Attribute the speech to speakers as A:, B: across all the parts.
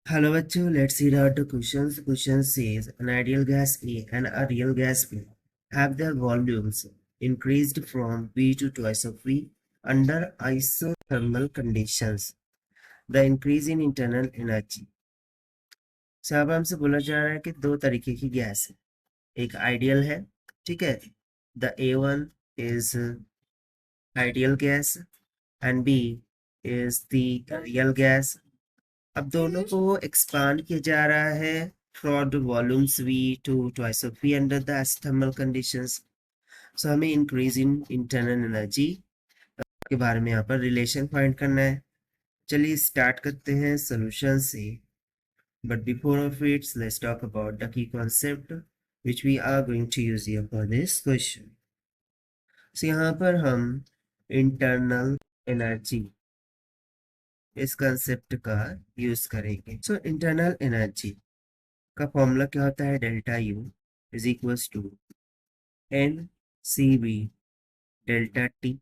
A: Hello bachcho, let's read out the questions. The question says an ideal gas A and a real gas B have their volumes increased from V to twice of V under isothermal conditions. The increase in internal energy. साहब हमसे बोला जा रहा है कि दो तरीके की गैस है, एक आइडियल है, ठीक है, the A1 is ideal gas and B is the real gas. अब दोनों को एक्सपांड किया जा रहा है for the volumes V to twice of V under the thermal conditions. So हमें increase in internal energy के बारे में यहाँ पर रिलेशन फाइंड करना है. चलिए स्टार्ट करते हैं सोल्यूशन से. But before of it, let's talk about the key concept which we are going to use here for this question. So यहाँ पर हम internal energy इस कंसेप्ट का यूज करेंगे. सो इंटरनल एनर्जी का फॉर्मूला क्या होता है? Delta u is equals to n c v delta t,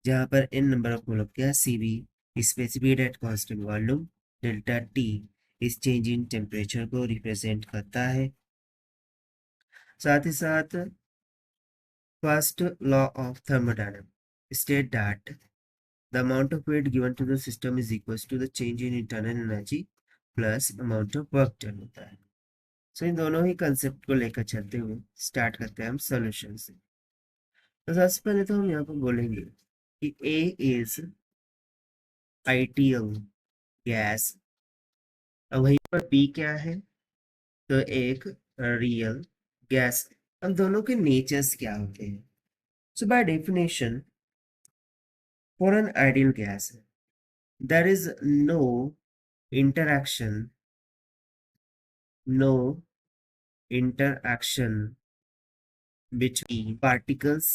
A: जहाँ पर एन नंबर ऑफ मोल क्या, c v specified at constant volume, delta t इस चेंज इन टेम्परेचर को रिप्रेजेंट करता है. साथ ही साथ first law of thermodynamics state that the amount of weight given to the system is equals to the change in internal energy plus amount of work done होता है. सो इन दोनों ही concept को लेकर चलते हुए स्टार्ट करते हैं हम सोल्यूशन से. तो सबसे पहले तो हम यहाँ पर बोलेंगे कि A इज आइडियल गैस. अब वहीं पर B क्या है? तो एक रियल गैस. अब दोनों के नेचर्स क्या होते हैं? So by definition for an ideal gas there is interaction no interaction between particles,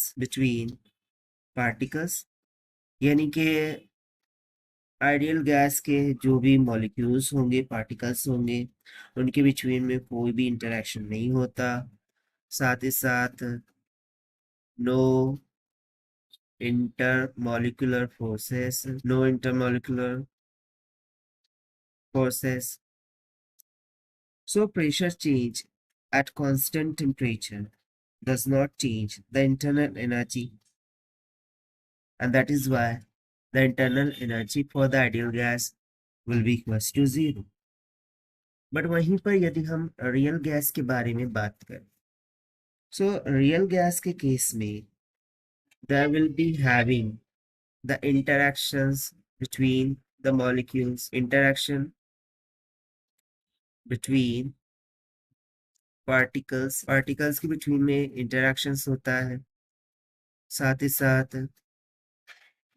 A: यानी कि आइडियल गैस के जो भी मॉलिक्यूल्स होंगे, पार्टिकल्स होंगे, उनके बिटवीन में कोई भी इंटरेक्शन नहीं होता. साथ ही साथ no intermolecular forces. So pressure change at constant temperature does not change the internal energy, and that is why the internal energy for the ideal gas will be equals to 0. But वहीं पर यदि हम real gas के बारे में बात करें, so real gas के केस में there will be having the interactions between the molecules, interaction between particles के बिटवीन में interactions होता है. साथ ही साथ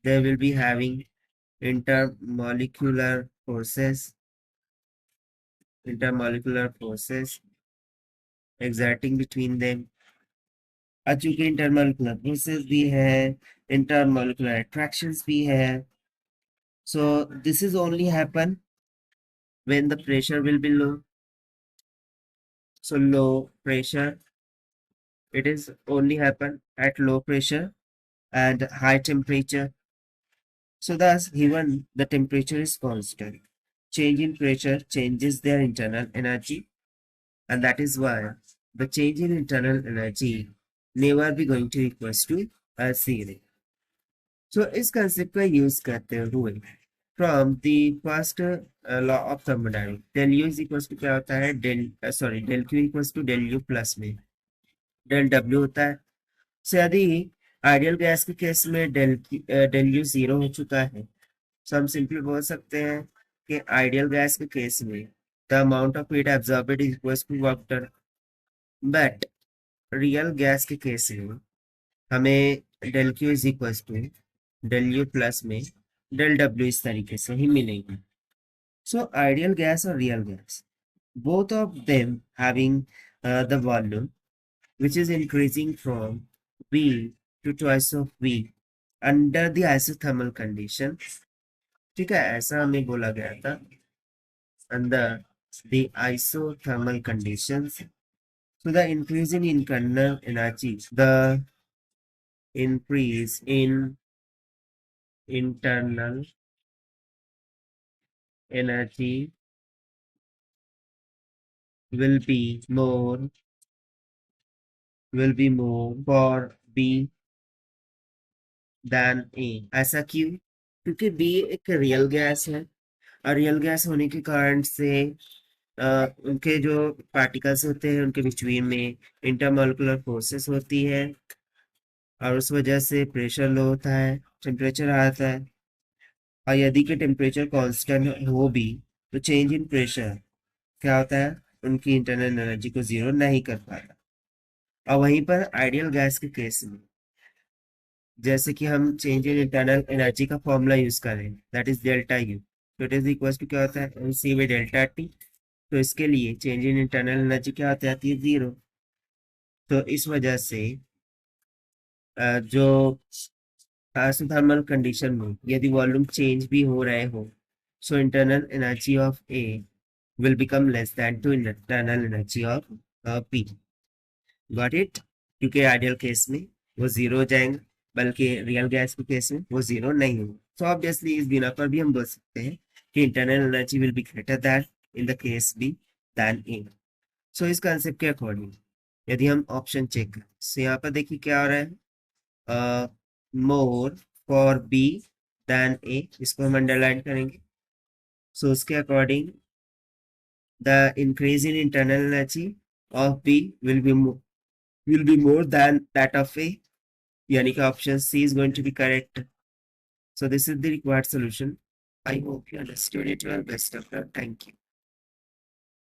A: there will be having intermolecular forces exerting between them. चूंकि इंटरमोलिकुलर फोर्सेस भी है, इंटरमोलिकुलर अट्रैक्शंस भी है. So this is only happen when the pressure will be low. So low pressure, it is only happen at low pressure and high temperature. So thus even the temperature is constant, change in pressure changes their internal energy, and that is why the change in internal energy never be going to equals to zero. So इस concept का use करते हुए from the first law of thermodynamics, del u is equals to क्या होता है, del q equals to del u plus में del डब्ल्यू होता है. सो यदि आइडियल गैस के केस में डेल यू जीरो हो चुका है, तो हम सिंपली बोल सकते हैं कि आइडियल गैस के केस में the amount of heat absorbed is equals to work done. But real gas के केस में हमें del q is equals to del u plus में डेल डब्ल्यू इस तरीके से ही मिलेंगे. सो आइडियल गैस और real gas, both of them having the volume which is increasing from V to twice of V under the isothermal condition. ठीक है, ऐसा हमें बोला गया था, under the isothermal conditions. So the increase in internal energy, the increase in internal energy will be more for B than A। ऐसा क्यों? क्योंकि B एक रियल गैस है और रियल गैस होने के कारण से उनके जो पार्टिकल्स होते हैं उनके बिटवीन में इंटरमोलिकुलर फोर्सेस होती है और उस वजह से प्रेशर लो होता है, टेम्परेचर आता है। और यदि कि टेम्परेचर कांस्टेंट हो भी तो चेंज इन प्रेशर क्या होता है, उनकी इंटरनल एनर्जी को जीरो नहीं कर पाता। और वहीं पर आइडियल गैस के केस में जैसे कि हम चेंज इन इंटरनल एनर्जी का फॉर्मूला यूज करें, दैट इज डेल्टा यू, तो इट इज इक्वल टू क्या होता है, सी बाई डेल्टा टी। तो इसके लिए चेंज इन इंटरनल एनर्जी क्या होती है, जीरो। तो इस वजह से जो आइसोथर्मल कंडीशन में यदि वॉल्यूम चेंज भी हो रहे हो, सो internal energy of A will become less than to internal energy of P। Got it? क्योंकि आइडियल केस में वो जीरो हो जाएंगे, बल्कि रियल गैस के केस में वो जीरो नहीं होगा। तो ऑब्वियसली इस बिना पर भी हम बोल सकते हैं कि internal energy will be greater than in the case b than a. So इस कंसेप्ट के अकॉर्डिंग यदि हम ऑप्शन चेक करें, तो यहाँ पर देखिए क्या हो रहा है, मोर फॉर बी दैन ए, इसको हम अंडरलाइन करेंगे। सो उसके according the increase in internal energy of B will be more than that of A, yani ki option C is going to be correct. So this is the required solution. I hope you understood it well. Best of luck. Thank you.